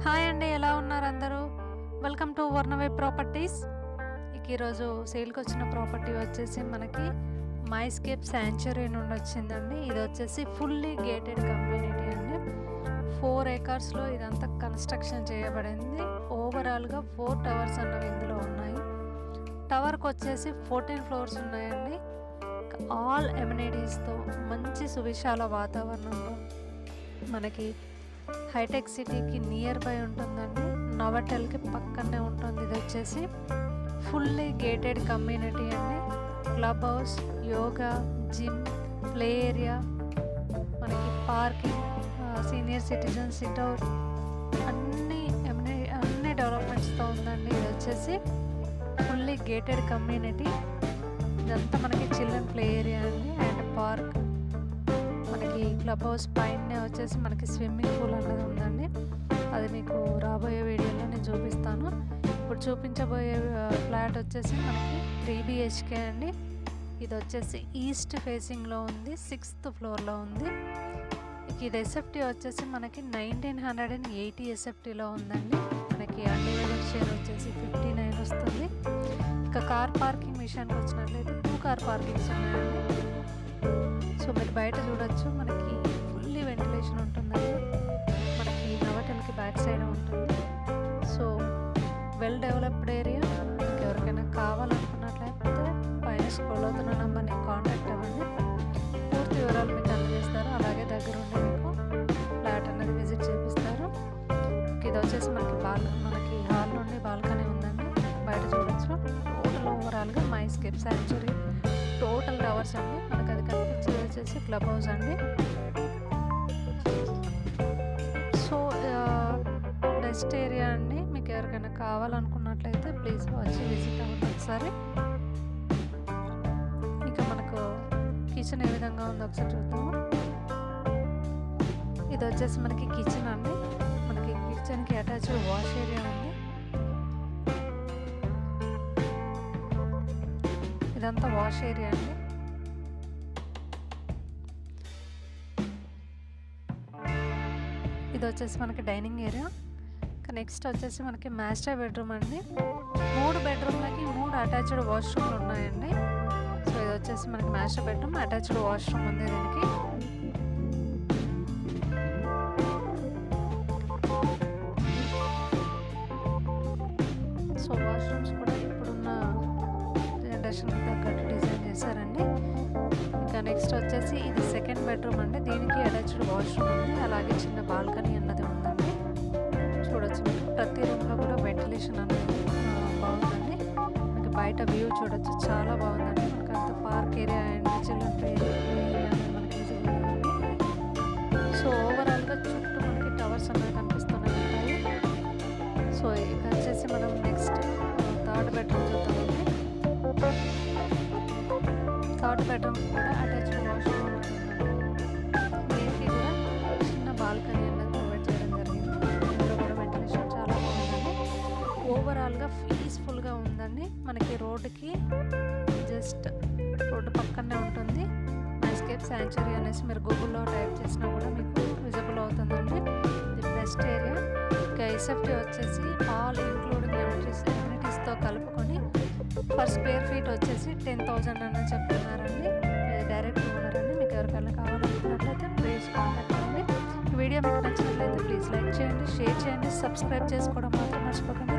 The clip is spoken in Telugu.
హాయ్ అండి, ఎలా ఉన్నారు అందరూ? Welcome to Varnave properties. ఈరోజు సేల్కి వచ్చిన ప్రాపర్టీ వచ్చేసి మనకి మైస్కేప్ శాంచురీ నుండి వచ్చిందండి. ఇది వచ్చేసి ఫుల్లీ గేటెడ్ కమ్యూనిటీ అండి. 4 ఏకర్స్లో ఇదంతా కన్స్ట్రక్షన్ చేయబడింది. ఓవరాల్గా 4 టవర్స్ అన్నవి ఇందులో ఉన్నాయి. టవర్కి వచ్చేసి 14 ఫ్లోర్స్ ఉన్నాయండి. ఆల్ ఎమ్యూనిటీస్తో మంచి సువిశాల వాతావరణంలో మనకి హైటెక్ సిటీకి నియర్ బై ఉంటుందండి. నోవాటెల్కి పక్కనే ఉంటుంది. ఇది వచ్చేసి ఫుల్లీ గేటెడ్ కమ్యూనిటీ అండి. Club house, yoga, gym, play area, మనకి పార్కింగ్, సీనియర్ సిటిజన్ సిట్అవుట్ అన్ని డెవలప్మెంట్స్తో ఉందండి. ఇది వచ్చేసి ఫుల్లీ గేటెడ్ కమ్యూనిటీ. ఇదంతా మనకి చిల్డ్రన్ ప్లే ఏరియా అండి అండ్ పార్క్. మనకి క్లబ్ హౌస్ పైనే వచ్చేసి మనకి స్విమ్మింగ్ పూల్ అనేది ఉందండి. అది మీకు రాబోయే వీడియోలో నేను చూపిస్తాను. ఇప్పుడు చూపించబోయే ఫ్లాట్ వచ్చేసి మనకి 3 BHK అండి. ఇది వచ్చేసి ఈస్ట్ ఫేసింగ్లో ఉంది, 6th ఫ్లోర్లో ఉంది. ఇది ఎస్ఎఫ్టీ వచ్చేసి మనకి 1980 ఎస్ఎఫ్టీలో ఉందండి. మనకి అన్డివైడెడ్ షేర్ వచ్చేసి 59 వస్తుంది. ఇక కార్ పార్కింగ్ విషయానికి వచ్చినట్లయితే 2 కార్ పార్కింగ్స్ ఉన్నాయండి. సో మీరు బయట చూడొచ్చు, మనకి ఫుల్లీ వెంటిలేషన్ ఉంటుందండి. మనకి నోవాటెల్కి బ్యాక్ సైడ్ ఉంటుంది. So well developed area. మీకు ఎవరికైనా కావాలనుకున్నట్లయితే పైన స్క్రోల్ అవుతున్న నెంబర్ని కాంటాక్ట్ అవ్వండి. పూర్తి వివరాలు మీకు అందజేస్తారు. అలాగే దగ్గర ఉండి మీకు ఫ్లాట్ అనేది విజిట్ చేపిస్తారు. ఇది వచ్చేసి మనకి హాల్ నుండి బాల్కనీ ఉందండి. బయట చూడొచ్చు. టోటల్ ఓవరాల్గా మైస్కేప్ శాంచురీ టోటల్ టవర్స్ అండి. మనకు అది కనిపించేది వచ్చేసి క్లబ్ హౌస్ అండి. సో బెస్ట్ ఏరియా అండి. మీకు ఎవరికైనా కావాలనుకున్నట్లయితే ప్లీజ్ వచ్చి విజిట్ అవ్వండి ఒకసారి. ఇంకా మనకు కిచెన్ ఏ విధంగా ఉందో ఒకసారి చూద్దాము. ఇది వచ్చేసి మనకి కిచెన్ అండి. మనకి కిచెన్కి అటాచ్డ్ వాష్ ఏరియా ఉంది. ఇదంతా వాష్ ఏరియా అండి. ఇది వచ్చేసి మనకి డైనింగ్ ఏరియా. నెక్స్ట్ వచ్చేసి మనకి మాస్టర్ బెడ్రూమ్ అండి. 3 బెడ్రూమ్లకి 3 అటాచ్డ్ వాష్రూమ్లు ఉన్నాయండి. సో ఇది వచ్చేసి మనకి మాస్టర్ బెడ్రూమ్, అటాచ్డ్ వాష్రూమ్ ఉంది దీనికి. సో వాష్రూమ్స్ కూడా ఇప్పుడున్న జనరేషన్ తగ్గట్టు డిజైన్ చేశారండి. ఇంకా నెక్స్ట్ వచ్చేసి ఇది 2nd బెడ్రూమ్ అండి. దీనికి అటాచ్డ్ వాష్రూమ్ ఉంది. అలాగే చిన్న బాల్కనీ అన్నది ఉందండి. చూడొచ్చు మీకు ప్రతి రూమ్లో కూడా వెంటిలేషన్ అనేది బాగుందండి. మనకి బయట వ్యూ చూడొచ్చు, చాలా బాగుందండి. మనకి అంత park area and children play area మనకి సో ఓవరాల్గా చుట్టూ మనకి టవర్స్ అనేవి కనిపిస్తూనే ఉంటాయి. సో ఇక వచ్చేసి మనం నెక్స్ట్ 3rd బెడ్రూమ్ చూద్దామండి. 3rd బెడ్రూమ్ కూడా అటాచ్డ్ వాష్రూమ్ ఉంటుందండి. దీనికి కూడా చిన్న బాల్కనీ అనేది ప్రొవైడ్ చేయడం జరిగింది. ఇందులో కూడా వెంటిలేషన్ చాలా బాగుందండి. ఓవరాల్గా పీస్ఫుల్గా ఉందండి. మనకి రోడ్డుకి జస్ట్ రోడ్డు పక్కనే ఉంటుంది. మైస్కేప్ శాంచురీ అనేసి మీరు గూగుల్లో టైప్ చేసినా కూడా మీకు విజిబుల్ అవుతుందండి. ఇది బెస్ట్ ఏరియా. ఇంకా ఎస్ఎఫ్టీ వచ్చేసి ఆల్ ఇంక్లూడింగ్ ఎమ్యూనిటీస్తో కలుపుకొని పర్ స్క్వేర్ ఫీట్ వచ్చేసి 10,000 అని చెప్తున్నారండి. డైరెక్ట్ ఓనరండి. మీకు ఎవరికైనా కావాలనుకున్నట్లయితే ప్లీజ్ కాంటాక్ట్ అవ్వండి. వీడియో మీకు నచ్చినట్లయితే ప్లీజ్ లైక్ చేయండి, షేర్ చేయండి, సబ్స్క్రైబ్ చేసుకోవడం మాత్రం మర్చిపోకండి.